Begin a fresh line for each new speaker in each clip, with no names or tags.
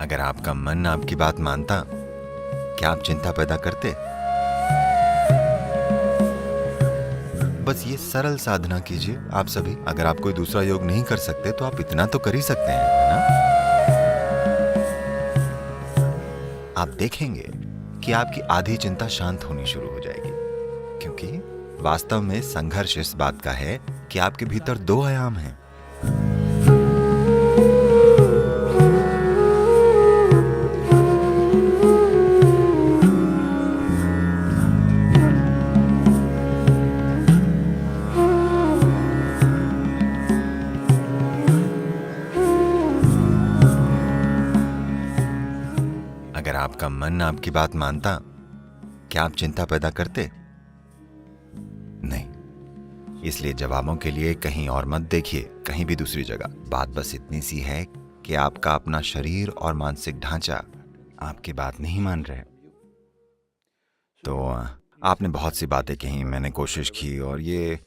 अगर आपका मन आपकी बात मानता, क्या आप चिंता पैदा करते? बस ये सरल साधना कीजिए आप सभी। अगर आप कोई दूसरा योग नहीं कर सकते तो आप इतना तो कर ही सकते हैं, है ना? आप देखेंगे कि आपकी आधी चिंता शांत होनी शुरू हो जाएगी, क्योंकि वास्तव में संघर्ष इस बात का है कि आपके भीतर दो आयाम हैं। अगर आपका मन आपकी बात मानता, क्या आप चिंता पैदा करते? नहीं। इसलिए जवाबों के लिए कहीं और मत देखिए, कहीं भी दूसरी जगह। बात बस इतनी सी है कि आपका अपना शरीर और मानसिक ढांचा आपकी बात नहीं मान रहे। तो आपने बहुत सी बातें कही, मैंने कोशिश की, और ये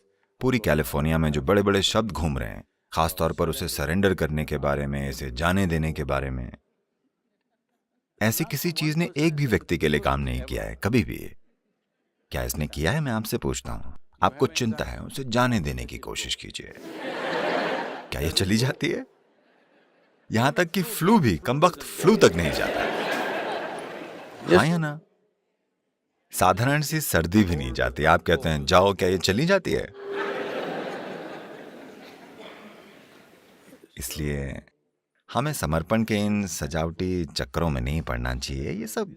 पूरी कैलिफोर्निया में जो बड़े बड़े शब्द घूम रहे हैं, खासतौर पर उसे सरेंडर करने के बारे में, इसे जाने देने के बारे में, ऐसी किसी चीज ने एक भी व्यक्ति के लिए काम नहीं किया है कभी भी। क्या इसने किया है? मैं आपसे पूछता हूं। आपको चिंता है, उसे जाने देने की कोशिश कीजिए। क्या ये चली जाती है? यहां तक कि फ्लू भी, कमबख्त फ्लू तक नहीं जाता। हाँ या ना? साधारण सी सर्दी भी नहीं जाती। आप कहते हैं जाओ, क्या ये चली जाती है? इसलिए हमें समर्पण के इन सजावटी चक्करों में नहीं पड़ना चाहिए। ये सब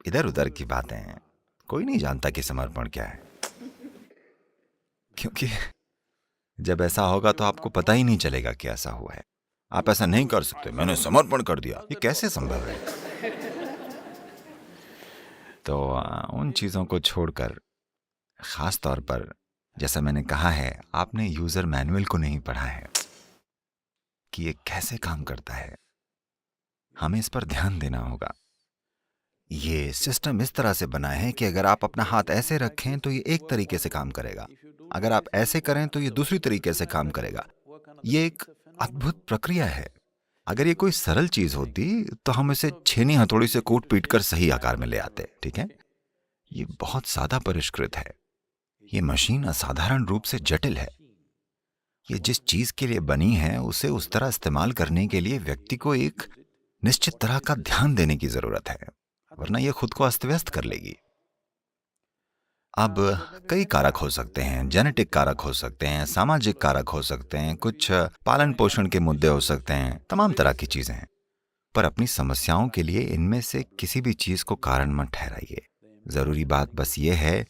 इधर उधर की बातें हैं। कोई नहीं जानता कि समर्पण क्या है, क्योंकि जब ऐसा होगा तो आपको पता ही नहीं चलेगा कि ऐसा हुआ है। आप ऐसा नहीं कर सकते, मैंने समर्पण कर दिया, ये कैसे संभव है? तो उन चीजों को छोड़कर, खास तौर पर जैसा मैंने कहा है, आपने यूजर मैनुअल को नहीं पढ़ा है कि ये कैसे काम करता है। हमें इस पर ध्यान देना होगा। ये सिस्टम इस तरह से बना है कि अगर आप अपना हाथ ऐसे रखें तो ये एक तरीके से काम करेगा, अगर आप ऐसे करें तो ये दूसरी तरीके से काम करेगा। ये एक अद्भुत प्रक्रिया है। अगर ये कोई सरल चीज होती तो हम इसे छेनी हथौड़ी से कूट पीट कर सही आकार में ले आते, ठीक है? ये बहुत सादा परिष्कृत है। ये मशीन असाधारण रूप से जटिल है। ये जिस चीज के लिए बनी है उसे उस तरह इस्तेमाल करने के लिए व्यक्ति को एक निश्चित तरह का ध्यान देने की जरूरत है, वरना यह खुद को अस्त व्यस्त कर लेगी। अब कई कारक हो सकते हैं, जेनेटिक कारक हो सकते हैं, सामाजिक कारक हो सकते हैं, कुछ पालन पोषण के मुद्दे हो सकते हैं, तमाम तरह की चीजें हैं। पर अपनी समस्याओं के लिए इनमें से किसी भी चीज को कारण मत ठहराइए। जरूरी बात बस ये है,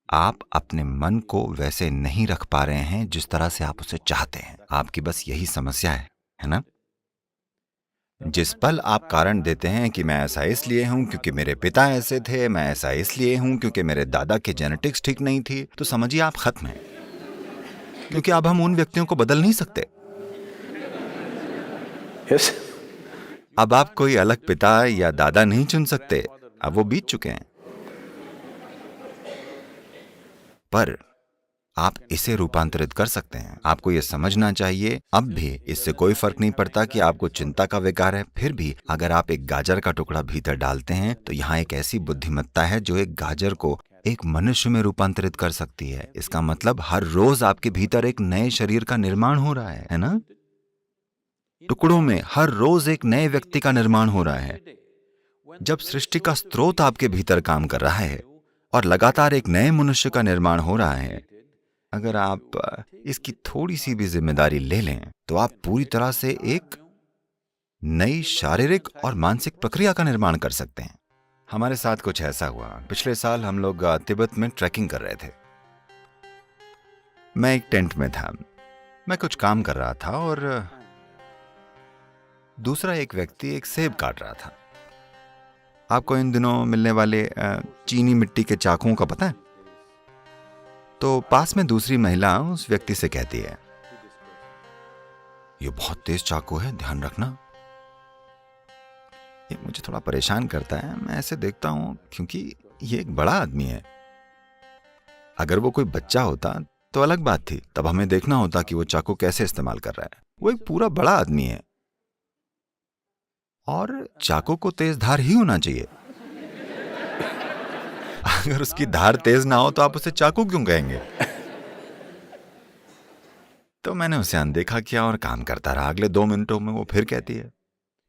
आप अपने मन को वैसे नहीं रख पा रहे हैं जिस तरह से आप उसे चाहते हैं। आपकी बस यही समस्या है ना? जिस पल आप कारण देते हैं कि मैं ऐसा इसलिए हूं क्योंकि मेरे पिता ऐसे थे, मैं ऐसा इसलिए हूं क्योंकि मेरे दादा की जेनेटिक्स ठीक नहीं थी, तो समझिए आप खत्म हैं। क्योंकि अब हम उन व्यक्तियों को बदल नहीं सकते।
Yes.
अब आप कोई अलग पिता या दादा नहीं चुन सकते, अब वो बीत चुके हैं। पर आप इसे रूपांतरित कर सकते हैं। आपको यह समझना चाहिए, अब भी इससे कोई फर्क नहीं पड़ता कि आपको चिंता का विकार है। फिर भी अगर आप एक गाजर का टुकड़ा भीतर डालते हैं तो यहाँ एक ऐसी बुद्धिमत्ता है जो एक गाजर को एक मनुष्य में रूपांतरित कर सकती है। इसका मतलब हर रोज आपके भीतर एक नए शरीर का निर्माण हो रहा है ना? टुकड़ों में हर रोज एक नए व्यक्ति का निर्माण हो रहा है। जब सृष्टि का स्रोत आपके भीतर काम कर रहा है और लगातार एक नए मनुष्य का निर्माण हो रहा है, अगर आप इसकी थोड़ी सी भी जिम्मेदारी ले लें तो आप पूरी तरह से एक नई शारीरिक और मानसिक प्रक्रिया का निर्माण कर सकते हैं। हमारे साथ कुछ ऐसा हुआ। पिछले साल हम लोग तिब्बत में ट्रैकिंग कर रहे थे। मैं एक टेंट में था, मैं कुछ काम कर रहा था और दूसरा एक व्यक्ति एक सेब काट रहा था। आपको इन दिनों मिलने वाले चीनी मिट्टी के चाकुओं का पता है? तो पास में दूसरी महिला उस व्यक्ति से कहती है, ये बहुत तेज चाकू है, ध्यान रखना। ये मुझे थोड़ा परेशान करता है। मैं ऐसे देखता हूं क्योंकि ये एक बड़ा आदमी है। अगर वो कोई बच्चा होता तो अलग बात थी, तब हमें देखना होता कि वो चाकू कैसे इस्तेमाल कर रहा है। वो एक पूरा बड़ा आदमी है। और चाकू को तेज धार ही होना चाहिए। अगर उसकी धार तेज ना हो तो आप उसे चाकू क्यों कहेंगे? तो मैंने उसे अनदेखा किया और काम करता रहा। अगले 2 मिनटों में वो फिर कहती है,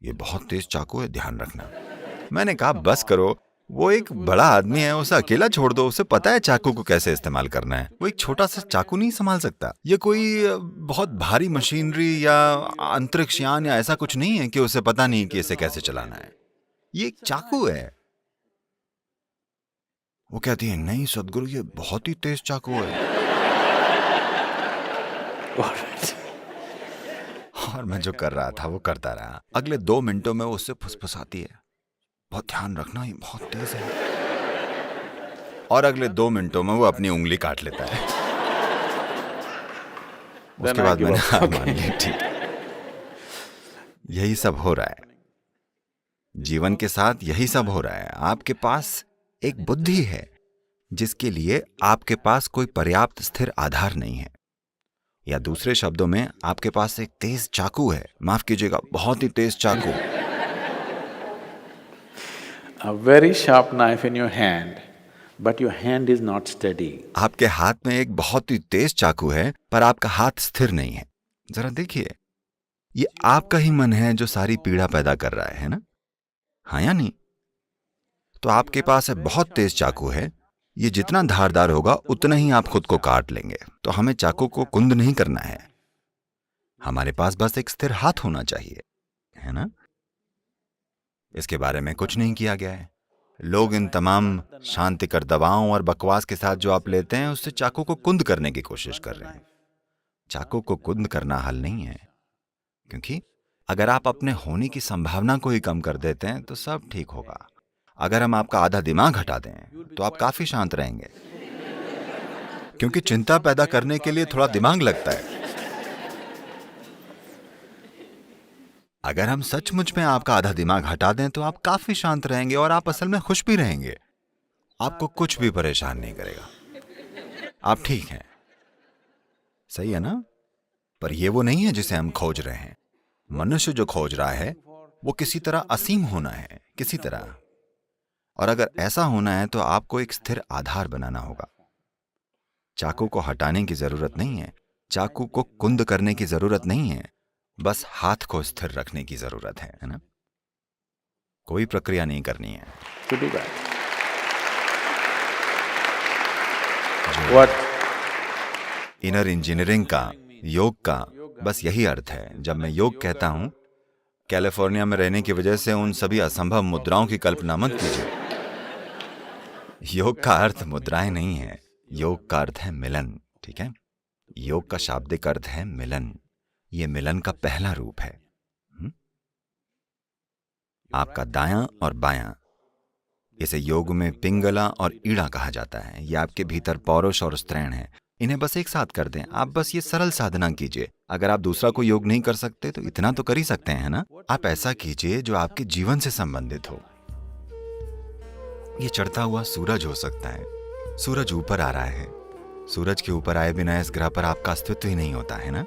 ये बहुत तेज चाकू है, ध्यान रखना। मैंने कहा बस करो, वो एक बड़ा आदमी है, उसे अकेला छोड़ दो, उसे पता है चाकू को कैसे इस्तेमाल करना है। वो एक छोटा सा चाकू नहीं संभाल सकता। ये कोई बहुत भारी मशीनरी या अंतरिक्ष यान या ऐसा कुछ नहीं है कि उसे पता नहीं कि इसे कैसे चलाना है। ये एक चाकू है। वो कहती है, नहीं सदगुरु, ये बहुत ही तेज चाकू है। और मैं जो कर रहा था वो करता रहा। अगले 2 मिनटों में वो उससे फुसफुसाती है, बहुत ध्यान रखना, ये बहुत तेज है। और अगले 2 मिनटों में वो अपनी उंगली काट लेता है। उसके बाद मैंने हार मान ली। ठीक, यही सब हो रहा है जीवन के साथ, यही सब हो रहा है। आपके पास एक बुद्धि है जिसके लिए आपके पास कोई पर्याप्त स्थिर आधार नहीं है, या दूसरे शब्दों में आपके पास एक तेज चाकू है, माफ कीजिएगा, बहुत ही तेज चाकू।
A very sharp knife in your hand, but your hand is not steady.
आपके हाथ में एक बहुत ही तेज चाकू है पर आपका हाथ स्थिर नहीं है। जरा देखिए, ये आपका ही मन है जो सारी पीड़ा पैदा कर रहा है ना? हाँ या नहीं? तो आपके पास है बहुत तेज चाकू है, ये जितना धारदार होगा उतना ही आप खुद को काट लेंगे। तो हमें चाकू को कुंद नहीं करना है, हमारे पास बस एक स्थिर हाथ होना चाहिए, है ना? इसके बारे में कुछ नहीं किया गया है। लोग इन तमाम शांतिकर दवाओं और बकवास के साथ जो आप लेते हैं उससे चाकू को कुंद करने की कोशिश कर रहे हैं। चाकू को कुंद करना हल नहीं है, क्योंकि अगर आप अपने होने की संभावना को ही कम कर देते हैं तो सब ठीक होगा। अगर हम आपका आधा दिमाग हटा दें तो आप काफी शांत रहेंगे, क्योंकि चिंता पैदा करने के लिए थोड़ा दिमाग लगता है। अगर हम सचमुच में आपका आधा दिमाग हटा दें तो आप काफी शांत रहेंगे और आप असल में खुश भी रहेंगे। आपको कुछ भी परेशान नहीं करेगा, आप ठीक हैं। सही है ना? पर यह वो नहीं है जिसे हम खोज रहे हैं। मनुष्य जो खोज रहा है वो किसी तरह असीम होना है, किसी तरह। और अगर ऐसा होना है तो आपको एक स्थिर आधार बनाना होगा। चाकू को हटाने की जरूरत नहीं है, चाकू को कुंद करने की जरूरत नहीं है, बस हाथ को स्थिर रखने की जरूरत है ना? कोई प्रक्रिया नहीं करनी है। इनर इंजीनियरिंग का, योग का बस यही अर्थ है। जब मैं योग कहता हूं, कैलिफोर्निया में रहने की वजह से उन सभी असंभव मुद्राओं की कल्पना मत कीजिए। योग का अर्थ मुद्राएं नहीं है, योग का अर्थ है मिलन। ठीक है? योग का शाब्दिक अर्थ है मिलन। ये मिलन का पहला रूप है। आपका दायां और बायां, इसे योग में पिंगला और ईड़ा कहा जाता है। ये आपके भीतर पौरुष और स्त्रैण है। इन्हें बस एक साथ कर दें। आप बस ये सरल साधना कीजिए। अगर आप दूसरा कोई योग नहीं कर सकते तो इतना तो कर ही सकते हैं ना? आप ऐसा कीजिए जो आपके जीवन से संबंधित हो। ये चढ़ता हुआ सूरज हो सकता है। सूरज ऊपर आ रहा है। सूरज के ऊपर आए बिना इस ग्रह पर आपका अस्तित्व ही नहीं होता है ना?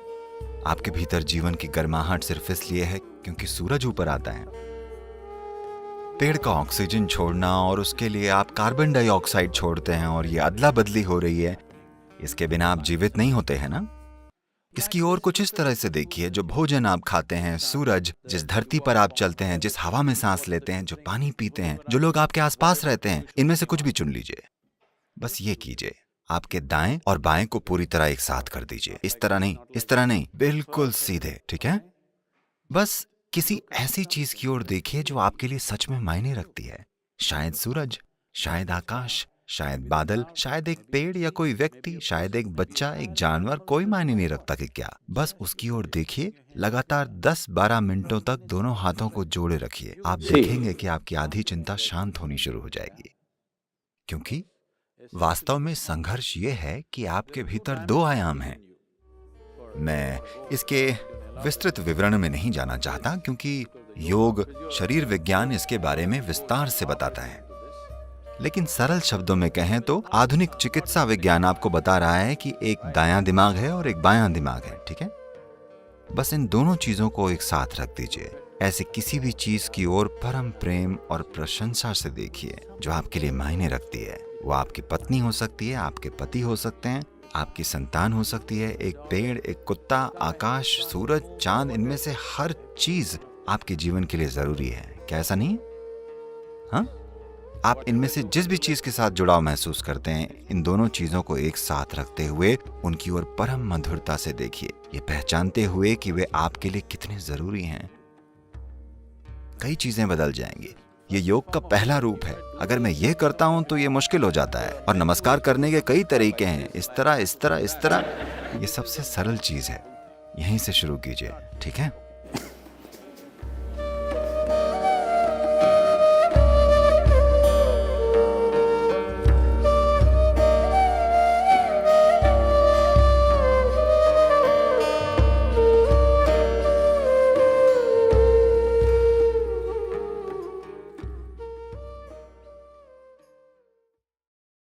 आपके भीतर जीवन की गर्माहट सिर्फ इसलिए है क्योंकि सूरज ऊपर आता है। पेड़ का ऑक्सीजन छोड़ना और उसके लिए आप कार्बन डाइऑक्साइड छोड़ते हैं और ये अदला बदली हो रही है। इसके बिना आप जीवित नहीं होते हैं ना? इसकी ओर कुछ इस तरह से देखिए, जो भोजन आप खाते हैं, सूरज, जिस धरती पर आप चलते हैं, जिस हवा में सांस लेते हैं, जो पानी पीते हैं, जो लोग आपके आसपास रहते हैं, इनमें से कुछ भी चुन लीजिए। बस ये कीजिए, आपके दाएं और बाएं को पूरी तरह एक साथ कर दीजिए। इस तरह नहीं, इस तरह नहीं, बिल्कुल सीधे। ठीक है? बस किसी ऐसी चीज की ओर देखिए जो आपके लिए सच में मायने रखती है। शायद सूरज, शायद आकाश, शायद बादल, शायद एक पेड़ या कोई व्यक्ति, शायद एक बच्चा, एक जानवर, कोई मायने नहीं रखता कि क्या। बस उसकी ओर देखिए। लगातार 10-12 मिनटों तक दोनों हाथों को जोड़े रखिए। आप देखेंगे कि आपकी आधी चिंता शांत होनी शुरू हो जाएगी। क्योंकि वास्तव में संघर्ष ये है कि आपके भीतर 2 आयाम हैं। मैं इसके विस्तृत विवरण में नहीं जाना चाहता, क्योंकि योग, शरीर विज्ञान इसके बारे में विस्तार से बताता है। लेकिन सरल शब्दों में कहें तो आधुनिक चिकित्सा विज्ञान आपको बता रहा है कि एक दायां दिमाग है और एक बायां दिमाग है। ठीक है? बस इन दोनों चीजों को एक साथ रख दीजिए। ऐसे किसी भी चीज की ओर परम प्रेम और प्रशंसा से देखिए जो आपके लिए मायने रखती है। वो आपकी पत्नी हो सकती है, आपके पति हो सकते हैं, आपकी संतान हो सकती है, एक पेड़, एक कुत्ता, आकाश, सूरज, चांद, इनमें से हर चीज आपके जीवन के लिए जरूरी है। क्या ऐसा नहीं? हाँ, आप इनमें से जिस भी चीज के साथ जुड़ाव महसूस करते हैं, इन दोनों चीजों को एक साथ रखते हुए उनकी ओर परम मधुरता से देखिए, ये पहचानते हुए कि वे आपके लिए कितने जरूरी हैं। कई चीजें बदल जाएंगी। ये योग का पहला रूप है। अगर मैं ये करता हूं तो ये मुश्किल हो जाता है। और नमस्कार करने के कई तरीके हैं, इस तरह इस तरह इस तरह। ये सबसे सरल चीज है। यहीं से शुरू कीजिए, ठीक है?